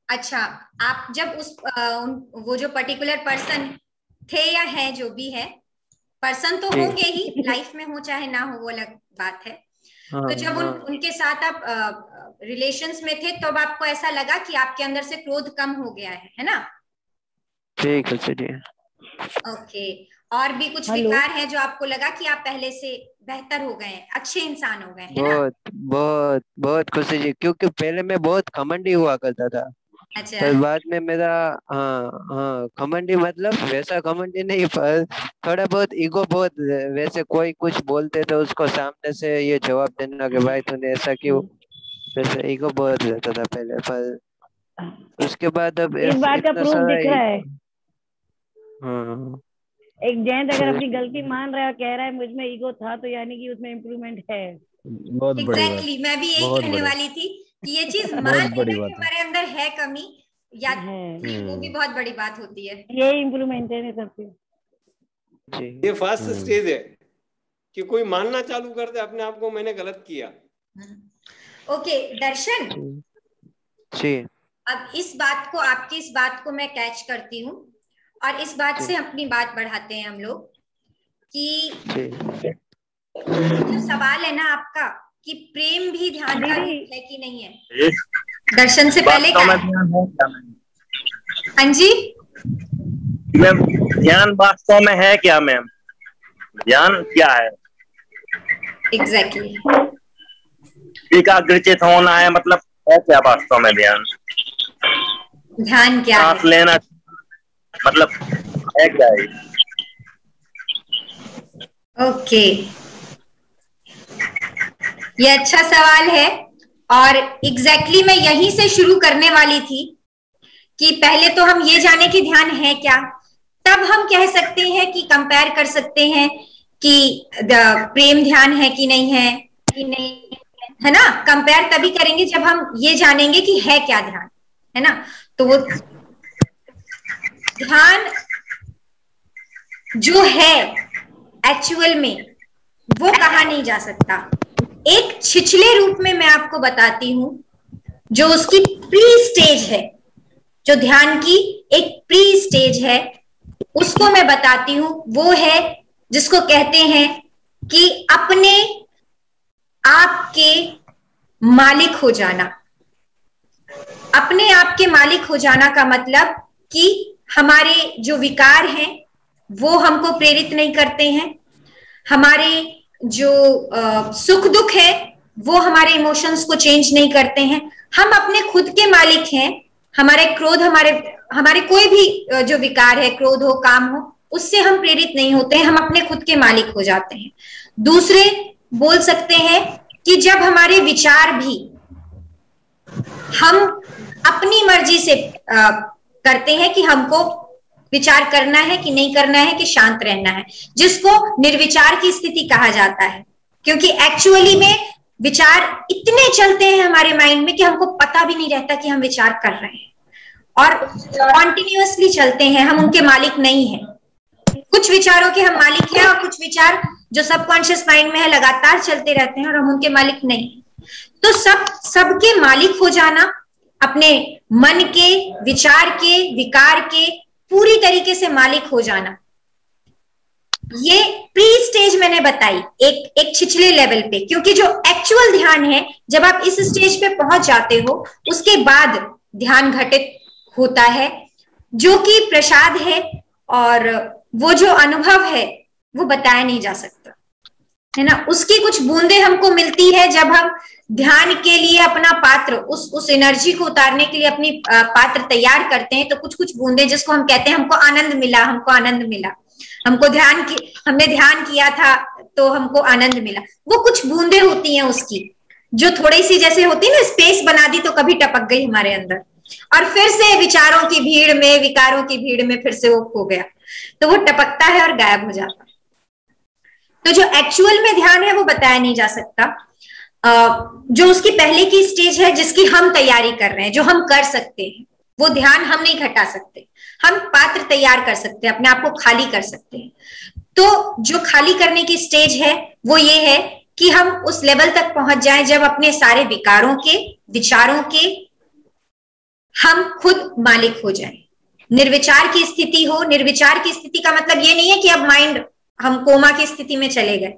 अच्छा, आप जब वो जो पर्टिकुलर पर्सन थे या है, जो भी है, पर्सन तो जी। होंगे ही, लाइफ में हो चाहे ना हो वो अलग बात है। हाँ तो जब हाँ। उनके साथ आप रिलेशंस में थे, तब आपको ऐसा लगा कि आपके अंदर से क्रोध कम हो गया है ना? ठीक है, चलिए। ओके। और भी कुछ हेलो। विकार है जो आपको लगा कि आप पहले से बेहतर हो गए हैं, अच्छे इंसान हो गए हैं, है ना? बहुत बहुत बहुत खुशी जी, क्योंकि पहले मैं बहुत घमंडी हुआ करता था। अच्छा। पर बाद में मेरा, हाँ हाँ, घमंडी मतलब वैसा घमंडी नहीं, पर थोड़ा बहुत ईगो बहुत। वैसे कोई कुछ बोलते तो उसको सामने से ये जवाब देना कि भाई तूने ऐसा क्यों। वैसे ईगो बहुत रहता था पहले, पर उसके बाद अब इस बात का इतना प्रूफ सारा दिख रहा है। हाँ। एक जैंट अगर फिर अपनी गलती मान रहा है और कह रहा है मुझ में ईगो था, तो यानी कि उसमें इम्प्रूवमेंट है। बहुत बड़ी बात। एग्जैक्टली, मैं भी यही बहुत कहने बड़ी। वाली थी कि ये चीज मान बहुत बड़ी लेना कि बात है। हमारे अंदर है कमी, या है, ये वो भी बहुत बड़ी बात होती है। ये इम्प्रूवमेंट है सबसे। ये जी। फर्स्ट स्टेज है कि कोई मानना चालू कर दे अपने आप को, मैंने गलत किया। ओके दर्शन, जी। जी। अब इस बात को, आपकी इस बात को मैं कैच करती हूँ, और इस बात जी। से अपनी बात बढ़ाते हैं हम लोग कि जी। जो सवाल है ना आपका, कि प्रेम भी ध्यान का दीदी, रूप है कि नहीं है, दर्शन से पहले वास्तव का में है। ध्यान है क्या मैम? हाँ जी। मैम, ध्यान वास्तव में है क्या मैम? ध्यान क्या है? एग्जैक्टली। एकाग्रचित होना है, मतलब है क्या वास्तव में ध्यान? ध्यान क्या सांस है? लेना, मतलब है क्या है? ओके, ये अच्छा सवाल है, और एग्जैक्टली मैं यहीं से शुरू करने वाली थी कि पहले तो हम ये जाने कि ध्यान है क्या, तब हम कह सकते हैं कि कंपेयर कर सकते हैं कि प्रेम ध्यान है कि नहीं है, है ना? कंपेयर तभी करेंगे जब हम ये जानेंगे कि है क्या ध्यान, है ना? तो वो ध्यान जो है एक्चुअल में, वो कहा नहीं जा सकता। एक छिछले रूप में मैं आपको बताती हूं, जो उसकी प्री स्टेज है, जो ध्यान की एक प्री स्टेज है, उसको मैं बताती हूं। वो है जिसको कहते हैं कि अपने आप के मालिक हो जाना। अपने आप के मालिक हो जाना का मतलब कि हमारे जो विकार हैं वो हमको प्रेरित नहीं करते हैं, हमारे जो सुख दुख है वो हमारे इमोशंस को चेंज नहीं करते हैं, हम अपने खुद के मालिक हैं। हमारे क्रोध, हमारे हमारे कोई भी जो विकार है, क्रोध हो, काम हो, उससे हम प्रेरित नहीं होते हैं, हम अपने खुद के मालिक हो जाते हैं। दूसरे बोल सकते हैं कि जब हमारे विचार भी हम अपनी मर्जी से करते हैं कि हमको विचार करना है कि नहीं करना है, कि शांत रहना है, जिसको निर्विचार की स्थिति कहा जाता है। क्योंकि एक्चुअली में विचार इतने चलते हैं हमारे माइंड में कि हमको पता भी नहीं रहता कि हम विचार कर रहे हैं, और कॉन्टिन्यूअसली चलते हैं, हम उनके मालिक नहीं हैं। कुछ विचारों के हम मालिक हैं, और कुछ विचार जो सबकॉन्शियस माइंड में है लगातार चलते रहते हैं और हम उनके मालिक नहीं हैं। तो सबके मालिक हो जाना, अपने मन के, विचार के, विकार के पूरी तरीके से मालिक हो जाना, ये प्री स्टेज मैंने बताई एक छिछले लेवल पे। क्योंकि जो एक्चुअल ध्यान है, जब आप इस स्टेज पे पहुंच जाते हो, उसके बाद ध्यान घटित होता है, जो कि प्रसाद है, और वो जो अनुभव है वो बताया नहीं जा सकता, है ना? उसकी कुछ बूंदे हमको मिलती है जब हम ध्यान के लिए अपना पात्र, उस एनर्जी को उतारने के लिए अपनी पात्र तैयार करते हैं। तो कुछ कुछ बूंदे जिसको हम कहते हैं हमको आनंद मिला, हमको आनंद मिला, हमको हमने ध्यान किया था तो हमको आनंद मिला, वो कुछ बूंदे होती हैं उसकी, जो थोड़ी सी जैसे होती है ना, स्पेस बना दी तो कभी टपक गई हमारे अंदर, और फिर से विचारों की भीड़ में, विकारों की भीड़ में फिर से वो खो गया, तो वो टपकता है और गायब हो जाता है। तो जो एक्चुअल में ध्यान है वो बताया नहीं जा सकता। जो उसकी पहले की स्टेज है, जिसकी हम तैयारी कर रहे हैं, जो हम कर सकते हैं, वो ध्यान हम नहीं घटा सकते। हम पात्र तैयार कर सकते हैं, अपने आप को खाली कर सकते हैं। तो जो खाली करने की स्टेज है वो ये है कि हम उस लेवल तक पहुंच जाएं जब अपने सारे विकारों के, विचारों के हम खुद मालिक हो जाएं। निर्विचार की स्थिति हो, निर्विचार की स्थिति का मतलब ये नहीं है कि अब माइंड हम कोमा की स्थिति में चले गए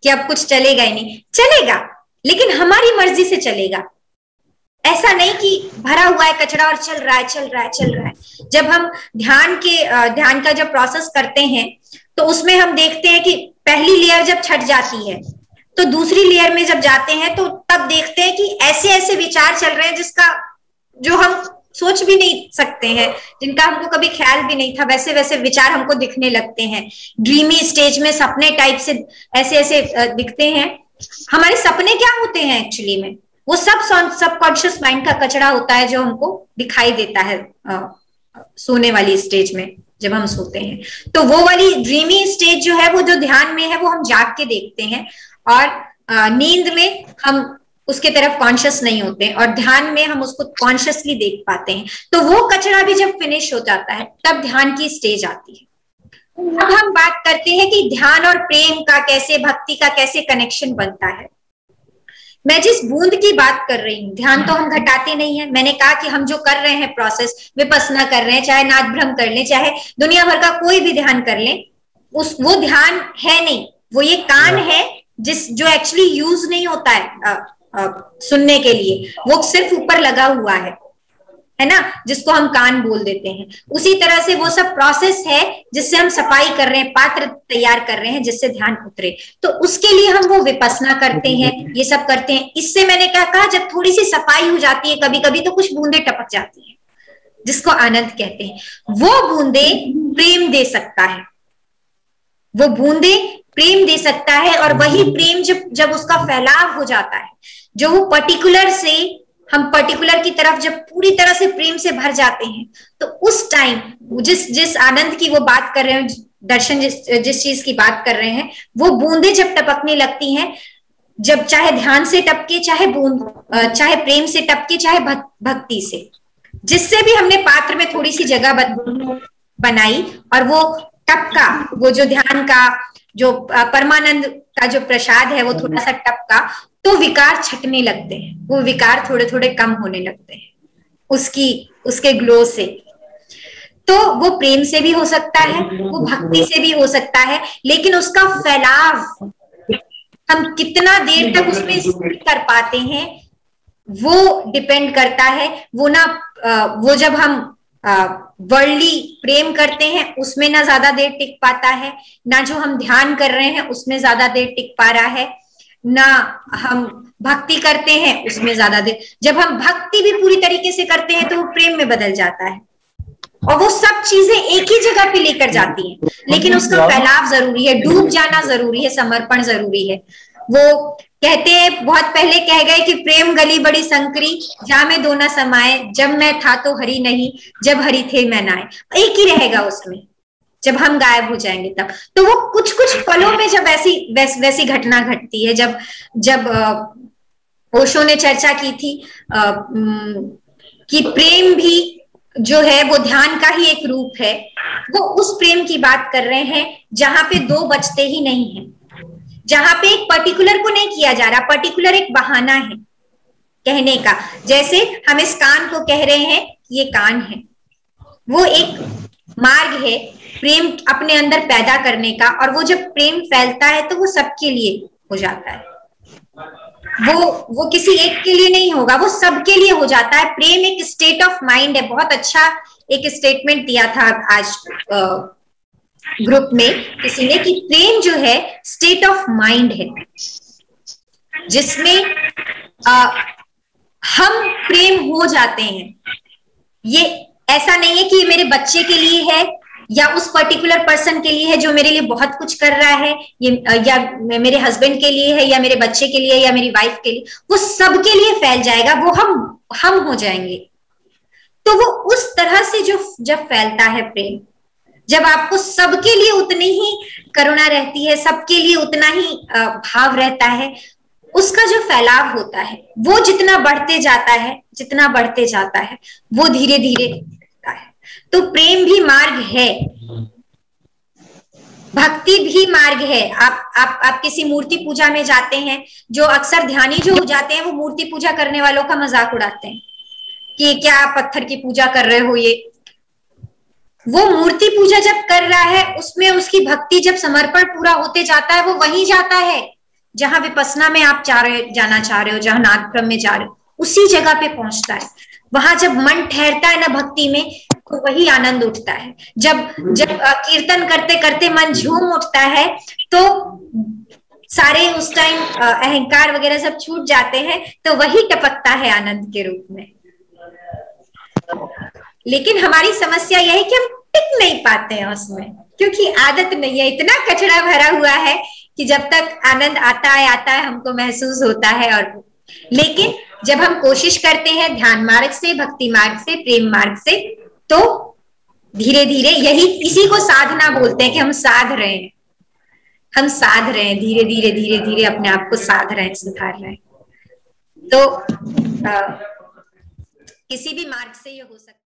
कि अब कुछ चलेगा ही नहीं, चलेगा लेकिन हमारी मर्जी से चलेगा। ऐसा नहीं कि भरा हुआ है कचरा और चल रहा है चल रहा है चल रहा है। जब हम ध्यान का जब प्रोसेस करते हैं तो उसमें हम देखते हैं कि पहली लेयर जब छट जाती है तो दूसरी लेयर में जब जाते हैं तो तब देखते हैं कि ऐसे ऐसे विचार चल रहे हैं जिसका जो हम सोच भी नहीं सकते हैं, जिनका हमको कभी ख्याल भी नहीं था, वैसे वैसे विचार हमको दिखने लगते हैं। ड्रीमी स्टेज में सपने टाइप से ऐसे ऐसे दिखते हैं। हमारे सपने क्या होते हैं एक्चुअली में? वो सब सबकॉन्शियस माइंड का कचरा होता है जो हमको दिखाई देता है सोने वाली स्टेज में जब हम सोते हैं। तो वो वाली ड्रीमी स्टेज जो है वो जो ध्यान में है वो हम जाग के देखते हैं, और नींद में हम उसके तरफ कॉन्शियस नहीं होते और ध्यान में हम उसको कॉन्शियसली देख पाते हैं। तो वो कचरा भी जब फिनिश हो जाता है तब ध्यान की स्टेज आती है। अब हम बात करते हैं कि ध्यान और प्रेम का कैसे, भक्ति का कैसे कनेक्शन बनता है। मैं जिस बूंद की बात कर रही हूँ, ध्यान तो हम घटाते नहीं है। मैंने कहा कि हम जो कर रहे हैं प्रोसेस, विपस्सना कर रहे हैं, चाहे नाद भ्रम कर लें, चाहे दुनिया भर का कोई भी ध्यान कर लें, वो ध्यान है नहीं, वो ये कान है जो एक्चुअली यूज नहीं होता है सुनने के लिए, वो सिर्फ ऊपर लगा हुआ है ना, जिसको हम कान बोल देते हैं। उसी तरह से वो सब प्रोसेस है जिससे हम सफाई कर रहे हैं, पात्र तैयार कर रहे हैं जिससे ध्यान उतरे। तो उसके लिए हम वो विपस्सना करते हैं, ये सब करते हैं। इससे मैंने क्या कहा, जब थोड़ी सी सफाई हो जाती है कभी कभी तो कुछ बूंदे टपक जाती है जिसको आनंद कहते हैं। वो बूंदे प्रेम दे सकता है, वो बूंदे प्रेम दे सकता है। और वही प्रेम जब उसका फैलाव हो जाता है, जो वो पर्टिकुलर से हम पर्टिकुलर की तरफ जब पूरी तरह से प्रेम से भर जाते हैं, तो उस टाइम जिस आनंद की वो बात कर रहे हैं, दर्शन जिस चीज की बात कर रहे हैं, वो बूंदे जब टपकने लगती हैं, जब चाहे ध्यान से टपके, चाहे प्रेम से टपके, चाहे भक्ति से, जिससे भी हमने पात्र में थोड़ी सी जगह बनाई और वो टपका, वो जो ध्यान का जो परमानंद का जो प्रसाद है वो थोड़ा सा टपका, तो विकार छटने लगते हैं, वो विकार थोड़े थोड़े कम होने लगते हैं उसके ग्लो से। तो वो प्रेम से भी हो सकता है, वो भक्ति से भी हो सकता है, लेकिन उसका फैलाव हम कितना देर तक उसमें कर पाते हैं वो डिपेंड करता है। वो जब हम वर्ल्डली प्रेम करते हैं उसमें ना ज्यादा देर टिक पाता है, ना जो हम ध्यान कर रहे हैं उसमें ज्यादा देर टिक पा रहा है, ना हम भक्ति करते हैं उसमें ज्यादा देर। जब हम भक्ति भी पूरी तरीके से करते हैं तो वो प्रेम में बदल जाता है, और वो सब चीजें एक ही जगह पे लेकर जाती हैं, लेकिन उसका फैलाव जरूरी है, डूब जाना जरूरी है, समर्पण जरूरी है। वो कहते हैं, बहुत पहले कह गए कि प्रेम गली बड़ी संकरी, जा में दो न समाए, जब मैं था तो हरि नहीं, जब हरि थे मैं नाए। एक ही रहेगा उसमें, जब हम गायब हो जाएंगे तब। तो वो कुछ कुछ पलों में जब वैसी घटना घटती है, जब ओशो ने चर्चा की थी कि प्रेम भी जो है वो ध्यान का ही एक रूप है, वो उस प्रेम की बात कर रहे हैं जहां पे दो बचते ही नहीं है, जहां पे एक पर्टिकुलर को नहीं किया जा रहा, पर्टिकुलर एक बहाना है कहने का। जैसे हम इस कान को कह रहे हैं ये कान है, वो एक मार्ग है प्रेम अपने अंदर पैदा करने का, और वो जब प्रेम फैलता है तो वो सबके लिए हो जाता है, वो किसी एक के लिए नहीं होगा, वो सबके लिए हो जाता है। प्रेम एक स्टेट ऑफ माइंड है। बहुत अच्छा एक स्टेटमेंट दिया था आज ग्रुप में किसी ने कि प्रेम जो है स्टेट ऑफ माइंड है, जिसमें हम प्रेम हो जाते हैं। ये ऐसा नहीं है कि ये मेरे बच्चे के लिए है या उस पर्टिकुलर पर्सन के लिए है जो मेरे लिए बहुत कुछ कर रहा है, या मेरे हस्बैंड के लिए है, या मेरे बच्चे के लिए, या मेरी वाइफ के लिए। वो सबके लिए फैल जाएगा, वो हम हो जाएंगे। तो वो उस तरह से जब फैलता है प्रेम, जब आपको सबके लिए उतनी ही करुणा रहती है, सबके लिए उतना ही भाव रहता है, उसका जो फैलाव होता है वो जितना बढ़ते जाता है वो धीरे धीरे बढ़ता है। तो प्रेम भी मार्ग है, भक्ति भी मार्ग है। आप किसी मूर्ति पूजा में जाते हैं, जो अक्सर ध्यानी जो हो जाते हैं वो मूर्ति पूजा करने वालों का मजाक उड़ाते हैं कि क्या पत्थर की पूजा कर रहे हो, ये वो मूर्ति पूजा जब कर रहा है उसमें उसकी भक्ति जब समर्पण पूरा होते जाता है, वो वहीं जाता है जहां विपස්සना में आप जाना चाह रहे हो, जहां नादक्रम में जा रहे हो, उसी जगह पे पहुंचता है। वहां जब मन ठहरता है ना भक्ति में, तो वही आनंद उठता है। जब कीर्तन करते करते मन झूम उठता है, तो सारे उस टाइम अहंकार वगैरह सब छूट जाते हैं, तो वही टपकता है आनंद के रूप में। लेकिन हमारी समस्या यह है कि हम टिक नहीं पाते हैं उसमें, क्योंकि आदत नहीं है, इतना कचरा भरा हुआ है कि जब तक आनंद आता है हमको महसूस होता है। और लेकिन जब हम कोशिश करते हैं ध्यान मार्ग से, भक्ति मार्ग से, प्रेम मार्ग से, तो धीरे धीरे इसी को साधना बोलते हैं कि हम साध रहे हैं, हम साध रहे हैं, धीरे धीरे धीरे धीरे अपने आप को साध रहे हैं, सुधार रहे हैं। तो किसी भी मार्ग से ये हो सकता है।